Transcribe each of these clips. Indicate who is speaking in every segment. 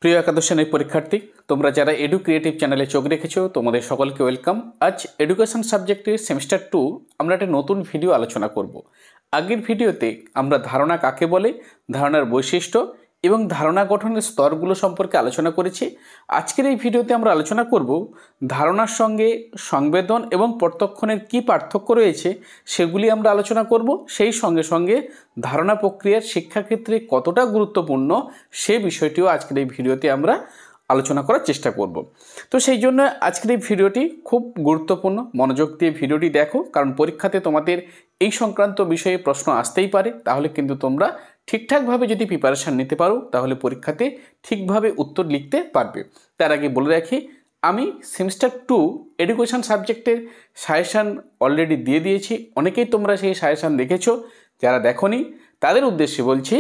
Speaker 1: প্রিয় একাদশ শ্রেণীর পরীক্ষার্থী, তোমরা যারা এডু ক্রিয়েটিভ চ্যানেলে চোখ রেখেছো তোমাদের সকলকে ওয়েলকাম। আজ এডুকেশন সাবজেক্টের সেমিস্টার 2 আমরা একটা নতুন ভিডিও আলোচনা করব। আগের ভিডিওতে আমরা ধারণা কাকে বলে, ধারণার বৈশিষ্ট্য এবং ধারণা গঠনের স্তরগুলো সম্পর্কে আলোচনা করেছি। আজকের এই ভিডিওতে আমরা আলোচনা করব ধারণার সঙ্গে সংবেদন এবং প্রত্যক্ষণের কী পার্থক্য রয়েছে সেগুলি আমরা আলোচনা করব। সেই সঙ্গে সঙ্গে ধারণা প্রক্রিয়ার শিক্ষাক্ষেত্রে কতটা গুরুত্বপূর্ণ সে বিষয়টিও আজকের এই ভিডিওতে আমরা আলোচনা করার চেষ্টা করব। তো সেই জন্য আজকের এই ভিডিওটি খুব গুরুত্বপূর্ণ, মনোযোগ দিয়ে ভিডিওটি দেখো, কারণ পরীক্ষাতে তোমাদের এই সংক্রান্ত বিষয়ে প্রশ্ন আসতেই পারে। তাহলে কিন্তু তোমরা ঠিকঠাকভাবে যদি প্রিপারেশান নিতে পারো তাহলে পরীক্ষাতে ঠিকভাবে উত্তর লিখতে পারবে। তার আগে বলে রাখি, আমি সেমিস্টার 2 এডুকেশন সাবজেক্টের সাজেশান অলরেডি দিয়ে দিয়েছি। অনেকেই তোমরা সেই সাজেশান দেখেছো, যারা দেখোনি তাদের উদ্দেশ্যে বলছি,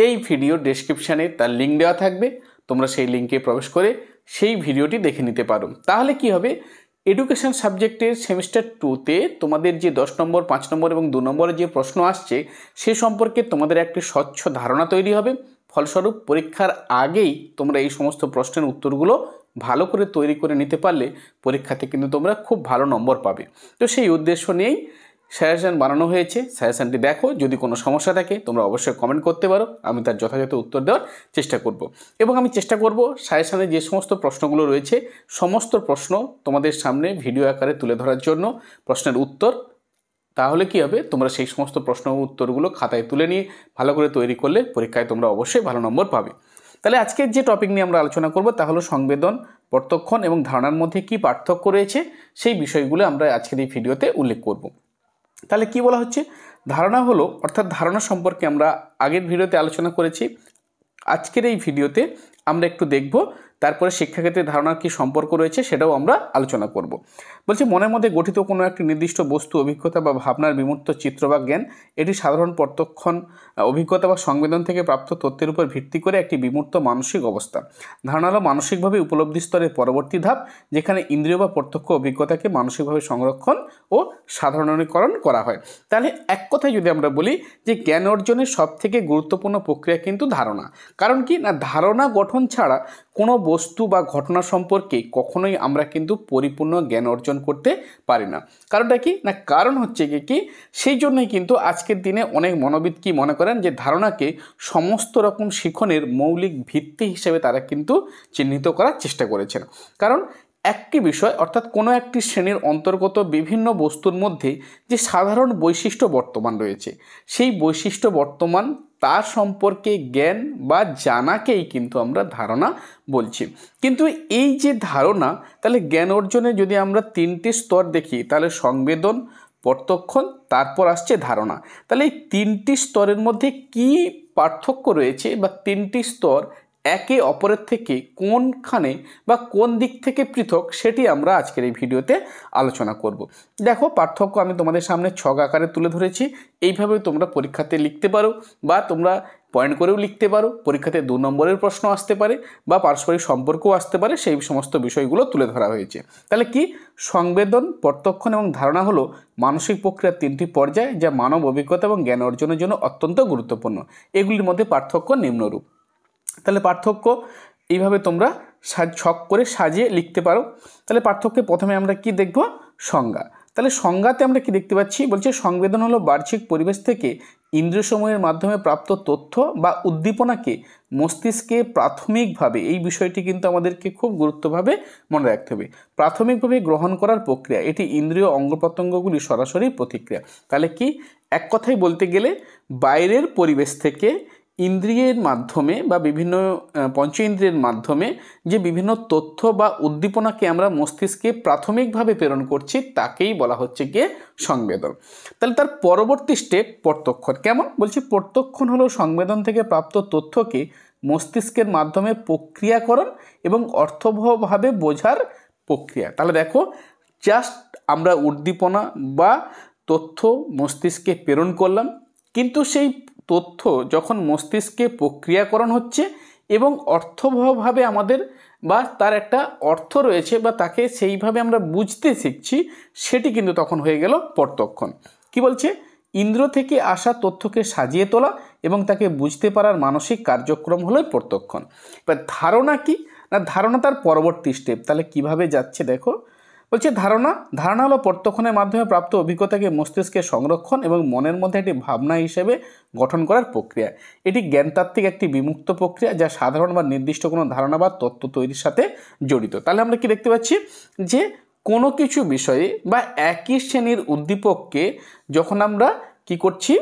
Speaker 1: এই ভিডিও ডেসক্রিপশানে তার লিঙ্ক দেওয়া থাকবে, তোমরা সেই লিঙ্কে প্রবেশ করে সেই ভিডিওটি দেখে নিতে পারো। তাহলে কি হবে, এডুকেশন সাবজেক্টের সেমিস্টার 2তে তোমাদের যে 10 নম্বর, 5 নম্বর এবং 2 নম্বরের যে প্রশ্ন আসছে সে সম্পর্কে তোমাদের একটি স্বচ্ছ ধারণা তৈরি হবে। ফলস্বরূপ পরীক্ষার আগেই তোমরা এই সমস্ত প্রশ্নের উত্তরগুলো ভালো করে তৈরি করে নিতে পারলে পরীক্ষাতে কিন্তু তোমরা খুব ভালো নম্বর পাবে। তো সেই উদ্দেশ্য নিয়েই সাজেশান বানানো হয়েছে। সাজেশানটি দেখো, যদি কোনো সমস্যা থাকে তোমরা অবশ্যই কমেন্ট করতে পারো, আমি তার যথাযথ উত্তর দেওয়ার চেষ্টা করব। এবং আমি চেষ্টা করব সাজেশানে যে সমস্ত প্রশ্নগুলো রয়েছে সমস্ত প্রশ্ন তোমাদের সামনে ভিডিও আকারে তুলে ধরার জন্য প্রশ্নের উত্তর। তাহলে কি হবে, তোমরা সেই সমস্ত প্রশ্ন উত্তরগুলো খাতায় তুলে নিয়ে ভালো করে তৈরি করলে পরীক্ষায় তোমরা অবশ্যই ভালো নম্বর পাবে। তাহলে আজকের যে টপিক নিয়ে আমরা আলোচনা করব তা হলো সংবেদন, প্রত্যক্ষণ এবং ধারণার মধ্যে কী পার্থক্য রয়েছে সেই বিষয়গুলো আমরা আজকের এই ভিডিওতে উল্লেখ করব। তাহলে কি বলা হচ্ছে, ধারণা হলো, অর্থাৎ ধারণা সম্পর্কে আমরা আগের ভিডিওতে আলোচনা করেছি। আজকের এই ভিডিওতে আমরা একটু দেখব, তারপরে শিক্ষাক্ষেত্রে ধারণার কী সম্পর্ক রয়েছে সেটাও আমরা আলোচনা করব। বলছি, মনের মধ্যে গঠিত কোনো একটি নির্দিষ্ট বস্তু, অভিজ্ঞতা বা ভাবনার বিমূর্ত চিত্র বা জ্ঞান, এটি সাধারণ প্রত্যক্ষণ অভিজ্ঞতা বা সংবেদন থেকে প্রাপ্ত তথ্যের উপর ভিত্তি করে একটি বিমূর্ত মানসিক অবস্থা। ধারণা হলো মানসিকভাবে উপলব্ধি স্তরের পরবর্তী ধাপ, যেখানে ইন্দ্রিয় বা প্রত্যক্ষ অভিজ্ঞতাকে মানসিকভাবে সংরক্ষণ ও সাধারণীকরণ করা হয়। তাহলে এক কথায় যদি আমরা বলি যে জ্ঞান অর্জনের সবথেকে গুরুত্বপূর্ণ প্রক্রিয়া কিন্তু ধারণা। কারণ কি না, ধারণা গঠন ছাড়া কোনো বস্তু বা ঘটনা সম্পর্কে কখনোই আমরা কিন্তু পরিপূর্ণ জ্ঞান অর্জন করতে পারি না। কারণটা কি না, কারণ হচ্ছে কি সেই জন্যই কিন্তু আজকের দিনে অনেক মনোবিদ কি মনে করেন যে ধারণাকে সমস্ত রকম শিখনের মৌলিক ভিত্তি হিসেবে তারা কিন্তু চিহ্নিত করার চেষ্টা করেছেন। কারণ একটি বিষয়, অর্থাৎ কোনো একটি শ্রেণীর অন্তর্গত বিভিন্ন বস্তুর মধ্যে যে সাধারণ বৈশিষ্ট্য বর্তমান রয়েছে সেই বৈশিষ্ট্য বর্তমান তার সম্পর্কে জ্ঞান বা জানাকেই কিন্তু আমরা ধারণা বলছি। কিন্তু এই যে ধারণা, তাহলে জ্ঞান অর্জনে যদি আমরা 3টি স্তর দেখি তাহলে সংবেদন, প্রত্যক্ষণ, তারপর আসছে ধারণা। তাহলে এই 3টি স্তরের মধ্যে কি পার্থক্য রয়েছে বা 3টি স্তর একে অপরের থেকে কোনখানে বা কোন দিক থেকে পৃথক সেটি আমরা আজকের এই ভিডিওতে আলোচনা করব। দেখো, পার্থক্য আমি তোমাদের সামনে ছক আকারে তুলে ধরেছি। এইভাবে তোমরা পরীক্ষাতে লিখতে পারো বা তোমরা পয়েন্ট করেও লিখতে পারো। পরীক্ষাতে 2 নম্বরের প্রশ্ন আসতে পারে বা পারস্পরিক সম্পর্কও আসতে পারে, সেই সমস্ত বিষয়গুলো তুলে ধরা হয়েছে। তাহলে কি, সংবেদন, প্রত্যক্ষণ এবং ধারণা হলো মানসিক প্রক্রিয়ার 3টি পর্যায়, যা মানব অভিজ্ঞতা এবং জ্ঞান অর্জনের জন্য অত্যন্ত গুরুত্বপূর্ণ। এগুলির মধ্যে পার্থক্য নিম্নরূপ। তাহলে পার্থক্য এইভাবে তোমরা ছক করে সাজিয়ে লিখতে পারো। তাহলে পার্থক্যে প্রথমে আমরা কি দেখব, সংজ্ঞা। তাহলে সংজ্ঞাতে আমরা কি দেখতে পাচ্ছি, বলছে সংবেদন হলো বাহ্যিক পরিবেশ থেকে ইন্দ্রিয়সমূহের মাধ্যমে প্রাপ্ত তথ্য বা উদ্দীপনাকে মস্তিষ্কে প্রাথমিকভাবে, এই বিষয়টি কিন্তু আমাদেরকে খুব গুরুত্বভাবে মনে রাখতে হবে, প্রাথমিকভাবে গ্রহণ করার প্রক্রিয়া। এটি ইন্দ্রিয় অঙ্গ প্রত্যঙ্গগুলি সরাসরি প্রতিক্রিয়া। তাহলে কি, এক কথায় বলতে গেলে বাইরের পরিবেশ থেকে ইন্দ্রিয়ের মাধ্যমে বা বিভিন্ন পঞ্চ ইন্দ্রিয়ের মাধ্যমে যে বিভিন্ন তথ্য বা উদ্দীপনাকে আমরা মস্তিষ্কে প্রাথমিকভাবে প্রেরণ করছি তাকেই বলা হচ্ছে গিয়ে সংবেদন। তাহলে তার পরবর্তী স্টেপ প্রত্যক্ষণ। কেমন, বলছি প্রত্যক্ষণ হলো সংবেদন থেকে প্রাপ্ত তথ্যকে মস্তিষ্কের মাধ্যমে প্রক্রিয়াকরণ এবং অর্থবহভাবে বোঝার প্রক্রিয়া। তাহলে দেখো, জাস্ট আমরা উদ্দীপনা বা তথ্য মস্তিষ্কে প্রেরণ করলাম, কিন্তু সেই তথ্য যখন মস্তিষ্কে প্রক্রিয়াকরণ হচ্ছে এবং অর্থবহভাবে আমাদের বা তার একটা অর্থ রয়েছে বা তাকে সেইভাবে আমরা বুঝতে শিখছি, সেটি কিন্তু তখন হয়ে গেল প্রত্যক্ষণ। কি বলছে, ইন্দ্র থেকে আসা তথ্যকে সাজিয়ে তোলা এবং তাকে বুঝতে পারার মানসিক কার্যক্রম হলো প্রত্যক্ষণ। এবার ধারণা কি না, ধারণা তার পরবর্তী স্টেপ। তাহলে কিভাবে যাচ্ছে দেখো, বলছে ধারণা হলো প্রত্যক্ষণের মাধ্যমে প্রাপ্ত অভিজ্ঞতাকে মস্তিষ্কে সংরক্ষণ এবং মনের মধ্যে একটি ভাবনা হিসেবে গঠন করার প্রক্রিয়া। এটি জ্ঞানতাত্ত্বিক একটি বিমুক্ত প্রক্রিয়া যা সাধারণ বা নির্দিষ্ট কোনো ধারণা বা তত্ত্ব তৈরির সাথে জড়িত। তাহলে আমরা কি দেখতে পাচ্ছি যে কোনো কিছু বিষয়ে বা একই শ্রেণীর উদ্দীপককে যখন আমরা কি করছি,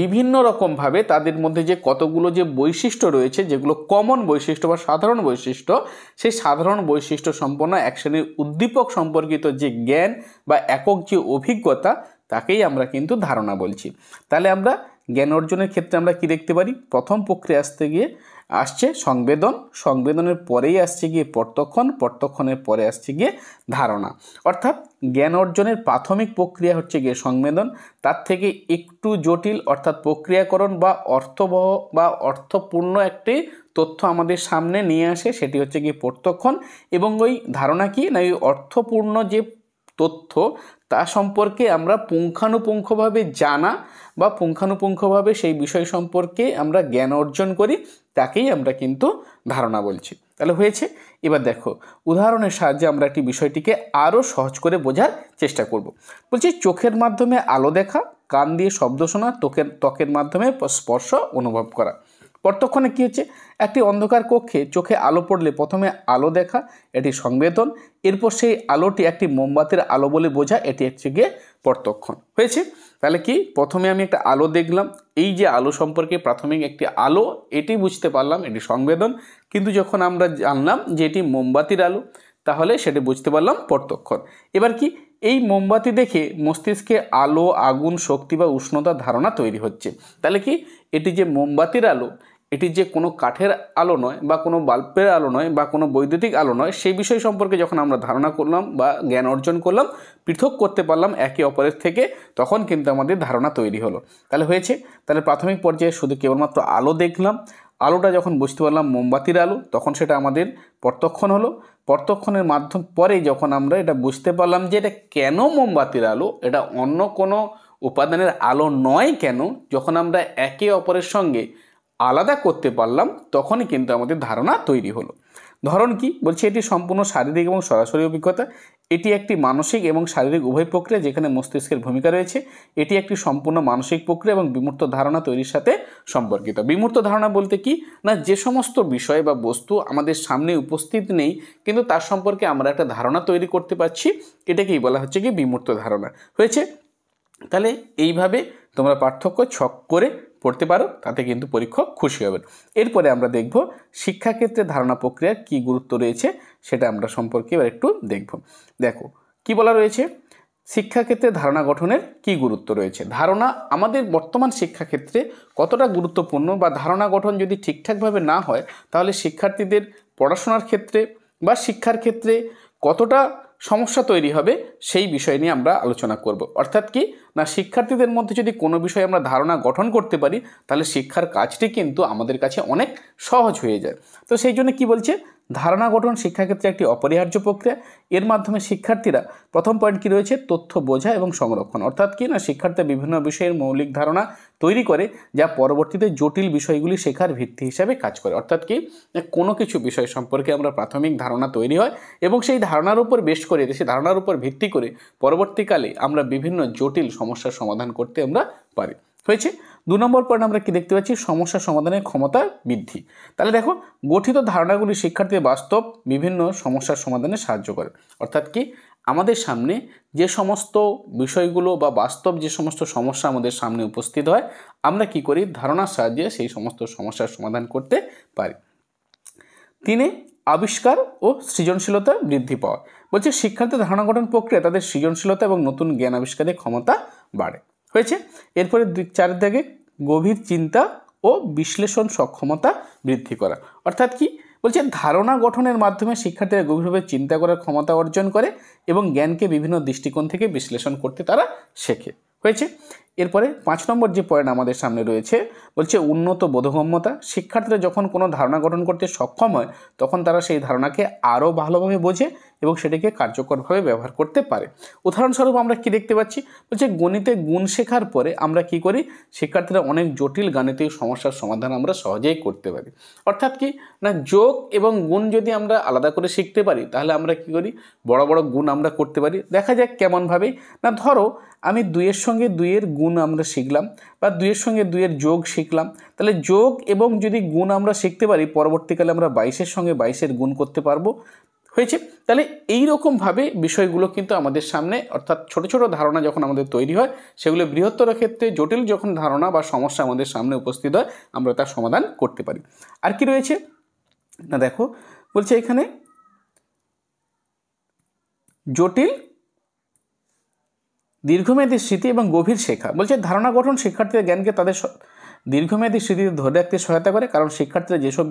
Speaker 1: বিভিন্ন রকমভাবে তাদের মধ্যে যে কতগুলো যে বৈশিষ্ট্য রয়েছে, যেগুলো কমন বৈশিষ্ট্য বা সাধারণ বৈশিষ্ট্য, সেই সাধারণ বৈশিষ্ট্য সম্পন্ন এক শ্রেণীর উদ্দীপক সম্পর্কিত যে জ্ঞান বা একক যে অভিজ্ঞতা, তাকেই আমরা কিন্তু ধারণা বলছি। তাহলে আমরা জ্ঞান অর্জনের ক্ষেত্রে আমরা কি দেখতে পারি, প্রথম প্রক্রিয়া আসছে সংবেদনের পরেই আসছে গিয়ে প্রত্যক্ষণের পরে আসছে গিয়ে ধারণা। অর্থাৎ জ্ঞান অর্জনের প্রাথমিক প্রক্রিয়া হচ্ছে গিয়ে সংবেদন, তার থেকে একটু জটিল অর্থাৎ প্রক্রিয়াকরণ বা অর্থবহ বা অর্থপূর্ণ একটি তথ্য আমাদের সামনে নিয়ে আসে, সেটি হচ্ছে গিয়ে প্রত্যক্ষণ। এবং ওই ধারণা কি না, ওই অর্থপূর্ণ যে তথ্য তা সম্পর্কে আমরা পুঙ্খানুপুঙ্খভাবে জানা বা পুঙ্খানুপুঙ্খভাবে সেই বিষয় সম্পর্কে আমরা জ্ঞান অর্জন করি, তাকেই আমরা কিন্তু ধারণা বলছি। তাহলে হয়েছে। এবার দেখো উদাহরণের সাহায্যে আমরা একটি বিষয়টিকে আরও সহজ করে বোঝার চেষ্টা করব। বলছি চোখের মাধ্যমে আলো দেখা, কান দিয়ে শব্দ শোনা, ত্বকের মাধ্যমে স্পর্শ অনুভব করা। প্রত্যক্ষণে কী হচ্ছে, একটি অন্ধকার কক্ষে চোখে আলো পড়লে প্রথমে আলো দেখা, এটি সংবেদন। এরপর সেই আলোটি একটি মোমবাতির আলো বলে বোঝা, এটি হচ্ছে গিয়ে প্রত্যক্ষণ। হয়েছে। তাহলে কি, প্রথমে আমি একটা আলো দেখলাম, এই যে আলো সম্পর্কে প্রাথমিক একটি আলো, এটি বুঝতে পারলাম, এটি সংবেদন। কিন্তু যখন আমরা জানলাম যে এটি মোমবাতির আলো, তাহলে সেটি বুঝতে পারলাম প্রত্যক্ষণ। এবার কি, এই মোমবাতি দেখে মস্তিষ্কে আলো, আগুন, শক্তি বা উষ্ণতার ধারণা তৈরি হচ্ছে। তাহলে কি, এটি যে মোমবাতির আলো, এটি যে কোনো কাঠের আলো নয় বা কোনো বাল্বের আলো নয় বা কোনো বৈদ্যুতিক আলো নয়, সেই বিষয় সম্পর্কে যখন আমরা ধারণা করলাম বা জ্ঞান অর্জন করলাম, পৃথক করতে পারলাম একে অপরের থেকে, তখন কিন্তু আমাদের ধারণা তৈরি হলো। তাহলে হয়েছে। তাহলে প্রাথমিক পর্যায়ে শুধু কেবলমাত্র আলো দেখলাম, আলোটা যখন বুঝতে পারলাম মোমবাতির আলো, তখন সেটা আমাদের প্রত্যক্ষণ হলো। প্রত্যক্ষণের মাধ্যম পরে যখন আমরা এটা বুঝতে পারলাম যে এটা কেন মোমবাতির আলো, এটা অন্য কোনো উপাদানের আলো নয় কেন, যখন আমরা একে অপরের সঙ্গে আলাদা করতে পারলাম, তখনই কিন্তু আমাদের ধারণা তৈরি হলো। ধরন কি, বলছে এটি সম্পূর্ণ শারীরিক এবং সরাসরি অভিজ্ঞতা। এটি একটি মানসিক এবং শারীরিক উভয় প্রক্রিয়া যেখানে মস্তিষ্কের ভূমিকা রয়েছে। এটি একটি সম্পূর্ণ মানসিক প্রক্রিয়া এবং বিমূর্ত ধারণা তৈরির সাথে সম্পর্কিত। বিমূর্ত ধারণা বলতে কি না, যে সমস্ত বিষয় বা বস্তু আমাদের সামনে উপস্থিত নেই কিন্তু তার সম্পর্কে আমরা একটা ধারণা তৈরি করতে পারছি, এটাকেই বলা হচ্ছে কি বিমূর্ত ধারণা। হয়েছে। তাহলে এইভাবে তোমরা পার্থক্য ছক করে পড়তে পারো, তাতে কিন্তু পরীক্ষক খুশি হবেন। এরপরে আমরা দেখব শিক্ষাক্ষেত্রে ধারণা প্রক্রিয়ার কী গুরুত্ব রয়েছে, সেটা আমরা সম্পর্কে এবার একটু দেখব। দেখো কি বলা রয়েছে, শিক্ষাক্ষেত্রে ধারণা গঠনের কী গুরুত্ব রয়েছে। ধারণা আমাদের বর্তমান শিক্ষাক্ষেত্রে কতটা গুরুত্বপূর্ণ, বা ধারণা গঠন যদি ঠিকঠাকভাবে না হয় তাহলে শিক্ষার্থীদের পড়াশোনার ক্ষেত্রে বা শিক্ষার ক্ষেত্রে কতটা সমস্যা তৈরি হবে, সেই বিষয় নিয়ে আমরা আলোচনা করব। অর্থাৎ কি না, শিক্ষার্থীদের মধ্যে যদি কোনো বিষয়ে আমরা ধারণা গঠন করতে পারি, তাহলে শিক্ষার কাজটি কিন্তু আমাদের কাছে অনেক সহজ হয়ে যায়। তো সেই জন্য কি বলছে, ধারণা গঠন শিক্ষাক্ষেত্রে একটি অপরিহার্য প্রক্রিয়া। এর মাধ্যমে শিক্ষার্থীরা, প্রথম পয়েন্ট কি রয়েছে, তথ্য বোঝা এবং সংরক্ষণ। অর্থাৎ কি না, শিক্ষার্থীরা বিভিন্ন বিষয়ের মৌলিক ধারণা তৈরি করে যা পরবর্তীতে জটিল বিষয়গুলি শেখার ভিত্তি হিসাবে কাজ করে। অর্থাৎ কি, কোনো কিছু বিষয় সম্পর্কে আমরা প্রাথমিক ধারণা তৈরি হয় এবং সেই ধারণার উপর বেশ করে, সেই ধারণার উপর ভিত্তি করে পরবর্তীকালে আমরা বিভিন্ন জটিল সমস্যার সমাধান করতে আমরা পারি। হয়েছে। 2 নম্বর পয়েন্ট আমরা কি দেখতে পাচ্ছি, সমস্যা সমাধানের ক্ষমতা বৃদ্ধি। তাহলে দেখো, গঠিত ধারণাগুলি শিক্ষার্থীদের বাস্তব বিভিন্ন সমস্যার সমাধানে সাহায্য করে। অর্থাৎ কি, আমাদের সামনে যে সমস্ত বিষয়গুলো বা বাস্তব যে সমস্ত সমস্যা আমাদের সামনে উপস্থিত হয়, আমরা কি করি, ধারণার সাহায্যে সেই সমস্ত সমস্যার সমাধান করতে পারি। 3 আবিষ্কার ও সৃজনশীলতা বৃদ্ধি পাওয়া। বলছে শিক্ষার্থীদের ধারণা গঠন প্রক্রিয়া তাদের সৃজনশীলতা এবং নতুন জ্ঞান আবিষ্কারের ক্ষমতা বাড়ে। হয়েছে। এরপরে 4 দাগে গভীর চিন্তা ও বিশ্লেষণ সক্ষমতা বৃদ্ধি করা। অর্থাৎ কি বলছে, ধারণা গঠনের মাধ্যমে শিক্ষার্থীরা গভীরভাবে চিন্তা করার ক্ষমতা অর্জন করে এবং জ্ঞানকে বিভিন্ন দৃষ্টিকোণ থেকে বিশ্লেষণ করতে তারা শেখে। হয়েছে। এরপরে 5 নম্বর যে পয়েন্ট আমাদের সামনে রয়েছে, বলছে উন্নত বোধগম্যতা। শিক্ষার্থীরা যখন কোনো ধারণা গঠন করতে সক্ষম হয় তখন তারা সেই ধারণাকে আরও ভালোভাবে বোঝে এবং সেটাকে কার্যকরভাবে ব্যবহার করতে পারে। উদাহরণস্বরূপ আমরা কি দেখতে পাচ্ছি, বলছে গণিতে গুণ শেখার পরে আমরা কি করি, শিক্ষার্থীরা অনেক জটিল গাণিতিক সমস্যার সমাধান আমরা সহজেই করতে পারি। অর্থাৎ কি না, যোগ এবং গুণ যদি আমরা আলাদা করে শিখতে পারি তাহলে আমরা কি করি, বড় বড় গুণ আমরা করতে পারি। দেখা যাক কেমনভাবে, না ধরো আমি 2-এর সঙ্গে 2-এর গুণ আমরা শিখলাম বা 2-এর সঙ্গে 2-এর যোগ শিখলাম, তাহলে যোগ এবং যদি গুণ আমরা শিখতে পারি পরবর্তীকালে আমরা 22-এর সঙ্গে 22-এর গুণ করতে পারবো। হয়েছে? তাহলে এইরকমভাবে বিষয়গুলো কিন্তু আমাদের সামনে, অর্থাৎ ছোট ছোট ধারণা যখন আমাদের তৈরি হয় সেগুলো বৃহত্তর ক্ষেত্রে জটিল যখন ধারণা বা সমস্যা আমাদের সামনে উপস্থিত হয় আমরা তার সমাধান করতে পারি। আর কি রয়েছে না, দেখো বলছে এখানে জটিল দীর্ঘমেয়াদী স্মৃতি এবং গভীর শেখা। বলছে ধারণা গঠন শিক্ষার্থীদের জ্ঞানকে তাদের দীর্ঘমেয়াদী স্মৃতিতে ধরে রাখতে সহায়তা করে, কারণ শিক্ষার্থীরা যেসব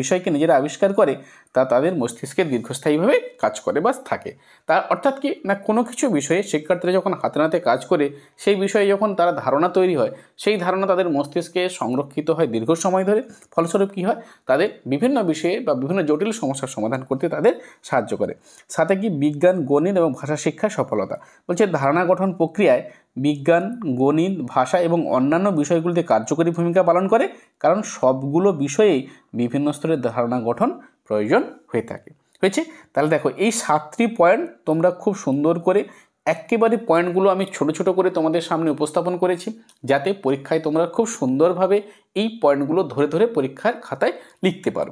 Speaker 1: বিষয়কে নিজেরা আবিষ্কার করে তা তাদের মস্তিষ্কে দীর্ঘস্থায়ীভাবে কাজ করে বা থাকে। তার অর্থাৎ কি না, কোনো কিছু বিষয়ে শিক্ষার্থীরা যখন হাতে নাতে কাজ করে সেই বিষয়ে যখন তারা ধারণা তৈরি হয়, সেই ধারণা তাদের মস্তিষ্কে সংরক্ষিত হয় দীর্ঘ সময় ধরে। ফলস্বরূপ কী হয়, তাদের বিভিন্ন বিষয়ে বা বিভিন্ন জটিল সমস্যার সমাধান করতে তাদের সাহায্য করে। সাথে কি বিজ্ঞান, গণিত এবং ভাষা শিক্ষার সফলতা। বলছে ধারণা গঠন প্রক্রিয়ায় বিজ্ঞান, গণিত, ভাষা এবং অন্যান্য বিষয়গুলিতে কার্যকরী ভূমিকা পালন করে, কারণ সবগুলো বিষয়েই বিভিন্ন স্তরের ধারণা গঠন প্রয়োজন হয়ে থাকে। হয়েছে? তাহলে দেখো এই 7টি পয়েন্ট তোমরা খুব সুন্দর করে একেবারে পয়েন্টগুলো আমি ছোট ছোট করে তোমাদের সামনে উপস্থাপন করেছি, যাতে পরীক্ষায় তোমরা খুব সুন্দরভাবে এই পয়েন্টগুলো ধরে ধরে পরীক্ষার খাতায় লিখতে পারো।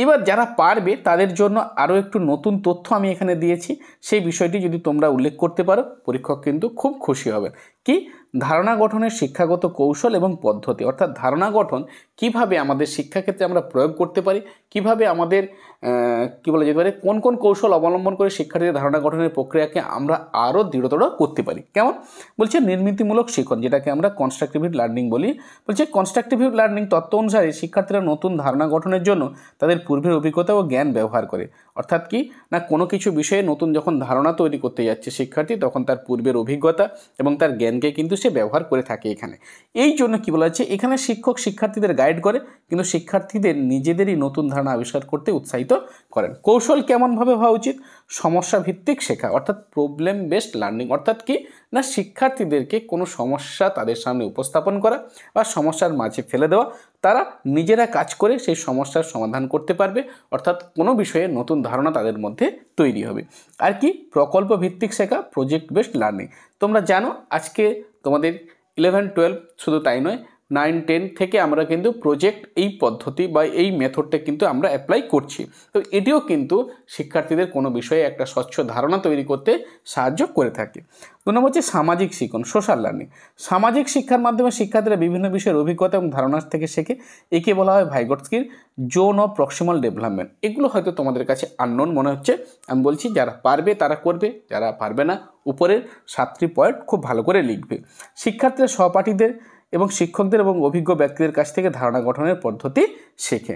Speaker 1: এবার যারা পারবে তাদের জন্য আরও একটু নতুন তথ্য আমি এখানে দিয়েছি, সেই বিষয়টি যদি তোমরা উল্লেখ করতে পারো পরীক্ষক কিন্তু খুব খুশি হবেন। কি, ধারণা গঠনের শিক্ষাগত কৌশল এবং পদ্ধতি, অর্থাৎ ধারণা গঠন কিভাবে আমাদের শিক্ষাক্ষেত্রে আমরা প্রয়োগ করতে পারি, কিভাবে আমাদের কী বলা যেতে পারে, কোন কোন কৌশল অবলম্বন করে শিক্ষার্থীদের ধারণা গঠনের প্রক্রিয়াকে আমরা আরও দৃঢ়তর করতে পারি। কেমন? বলছে নির্মিতিমূলক শিখন, যেটাকে আমরা কনস্ট্রাকটিভ লার্নিং বলি। বলছে কনস্ট্রাকটিভ লার্নিং তত্ত্ব অনুসারে শিক্ষার্থীরা নতুন ধারণা গঠনের জন্য তাদের পূর্বের অভিজ্ঞতা ও জ্ঞান ব্যবহার করে। অর্থাৎ কি না, কোনো কিছু বিষয়ে নতুন যখন ধারণা তৈরি করতে যাচ্ছে শিক্ষার্থী, তখন তার পূর্বের অভিজ্ঞতা এবং তার জ্ঞানকে কিন্তু সে ব্যবহার করে থাকে এখানে। এই জন্য কী বলা হচ্ছে, এখানে শিক্ষক শিক্ষার্থীদের গাইড করে, কিন্তু শিক্ষার্থীদের নিজেদেরই নতুন ধারণা আবিষ্কার করতে উৎসাহিত করেন। কৌশল কেমনভাবে হওয়া উচিত? সমস্যা ভিত্তিক শেখা, অর্থাৎ প্রবলেম বেসড লার্নিং। অর্থাৎ কি না, শিক্ষার্থীদেরকে কোনো সমস্যা তাদের সামনে উপস্থাপন করা বা সমস্যার মাঝে ফেলে দেওয়া, তারা নিজেরা কাজ করে সেই সমস্যার সমাধান করতে পারবে, অর্থাৎ কোনো বিষয়ে নতুন ধারণা তাদের মধ্যে তৈরি হবে। আর কি, প্রকল্প ভিত্তিক শেখা, প্রজেক্ট বেসড লার্নিং। তোমরা জানো আজকে তোমাদের 11-12 শুধু তাই নয়, 9-10 থেকে আমরা কিন্তু প্রজেক্ট এই পদ্ধতি বা এই মেথডটা কিন্তু আমরা অ্যাপ্লাই করছি। তো এটিও কিন্তু শিক্ষার্থীদের কোনো বিষয়ে একটা স্বচ্ছ ধারণা তৈরি করতে সাহায্য করে থাকে। 2 নম্বর হচ্ছে সামাজিক শিখন, সোশ্যাল লার্নিং। সামাজিক শিক্ষার মাধ্যমে শিক্ষার্থীরা বিভিন্ন বিষয়ের অভিজ্ঞতা এবং ধারণা থেকে শেখে। একে বলা হয় ভাইগটস্কির জোন অফ প্রক্সিমাল ডেভেলপমেন্ট। এগুলো হয়তো তোমাদের কাছে আননোন মনে হচ্ছে, আমি বলছি যারা পারবে তারা করবে, যারা পারবে না উপরের 7টি পয়েন্ট খুব ভালো করে লিখবে। শিক্ষার্থীরা সহপাঠীদের এবং শিক্ষকদের এবং অভিজ্ঞ ব্যক্তিদের কাছ থেকে ধারণা গঠনের পদ্ধতি শেখে।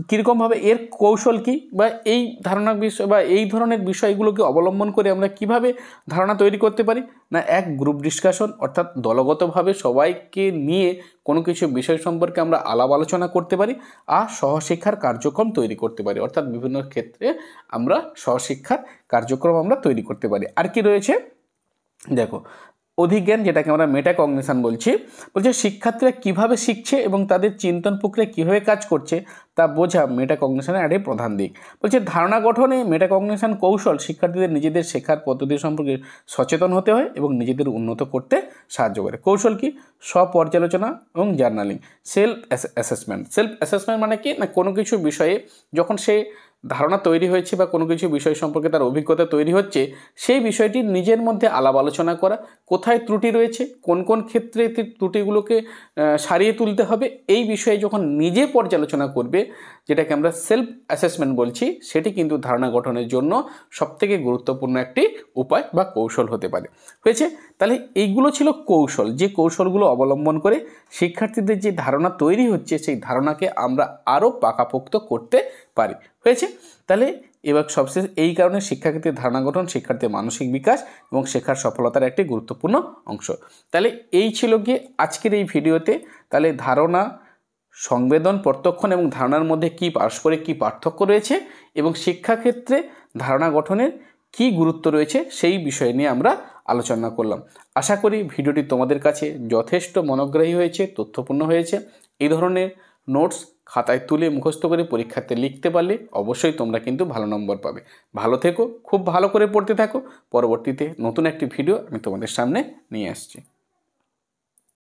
Speaker 1: কীরকমভাবে, এর কৌশল কী, বা এই ধারণা বিষয় বা এই ধরনের বিষয়গুলোকে অবলম্বন করে আমরা কিভাবে ধারণা তৈরি করতে পারি না, এক গ্রুপ ডিসকাশন, অর্থাৎ দলগতভাবে সবাইকে নিয়ে কোনো কিছু বিষয় সম্পর্কে আমরা আলাপ আলোচনা করতে পারি, আর সহশিক্ষার কার্যক্রম তৈরি করতে পারি, অর্থাৎ বিভিন্ন ক্ষেত্রে আমরা সহশিক্ষার কার্যক্রম আমরা তৈরি করতে পারি। আর কি রয়েছে দেখো, অধিজ্ঞান, যেটাকে আমরা মেটাকগনিশন বলছি। বলছে শিক্ষার্থীরা কিভাবে শিখছে এবং তাদের চিন্তন প্রক্রিয়া কীভাবে কাজ করছে তা বোঝা মেটাকগনিশনের একটি প্রধান দিক। বলছে ধারণা গঠনে মেটাকগনিশন কৌশল শিক্ষার্থীদের নিজেদের শেখার পদ্ধতি সম্পর্কে সচেতন হতে হয় এবং নিজেদের উন্নত করতে সাহায্য করে। কৌশল কি? স্বপর্যালোচনা এবং জার্নালিং। সেলফ অ্যাসেসমেন্ট মানে কি না, কোনো কিছু বিষয়ে যখন সে ধারণা তৈরি হয়েছে বা কোনো কিছু বিষয় সম্পর্কে তার অভিজ্ঞতা তৈরি হচ্ছে, সেই বিষয়টি নিজের মধ্যে আলাপ আলোচনা করা, কোথায় ত্রুটি রয়েছে, কোন কোন ক্ষেত্রে ত্রুটিগুলোকে সারিয়ে তুলতে হবে, এই বিষয়ে যখন নিজে পর্যালোচনা করবে, যেটাকে আমরা সেলফ অ্যাসেসমেন্ট বলছি, সেটি কিন্তু ধারণা গঠনের জন্য সবথেকে গুরুত্বপূর্ণ একটি উপায় বা কৌশল হতে পারে। হয়েছে? তাহলে এইগুলো ছিল কৌশল, যে কৌশলগুলো অবলম্বন করে শিক্ষার্থীদের যে ধারণা তৈরি হচ্ছে সেই ধারণাকে আমরা আরও পাকাপোক্ত করতে পারি। হয়েছে? তাহলে এবার সবশেষ এই কারণে শিক্ষাক্ষেত্রে ধারণা গঠন শিক্ষার্থীর মানসিক বিকাশ এবং শেখার সফলতার একটি গুরুত্বপূর্ণ অংশ। তাহলে এই ছিল গিয়ে আজকের এই ভিডিওতে। তাহলে ধারণা, সংবেদন, প্রত্যক্ষণ এবং ধারণার মধ্যে কী পারস্পরিক কী পার্থক্য রয়েছে এবং শিক্ষাক্ষেত্রে ধারণা গঠনের কী গুরুত্ব রয়েছে সেই বিষয় নিয়ে আমরা আলোচনা করলাম। আশা করি ভিডিওটি তোমাদের কাছে যথেষ্ট মনোগ্রাহী হয়েছে, তথ্যপূর্ণ হয়েছে। এই ধরনের নোটস খাতায় তুলে মুখস্থ করে পরীক্ষাতে লিখতে পারলে অবশ্যই তোমরা কিন্তু ভালো নম্বর পাবে। ভালো থেকো, খুব ভালো করে পড়তে থাকো। পরবর্তীতে নতুন একটি ভিডিও আমি তোমাদের সামনে নিয়ে আসছি।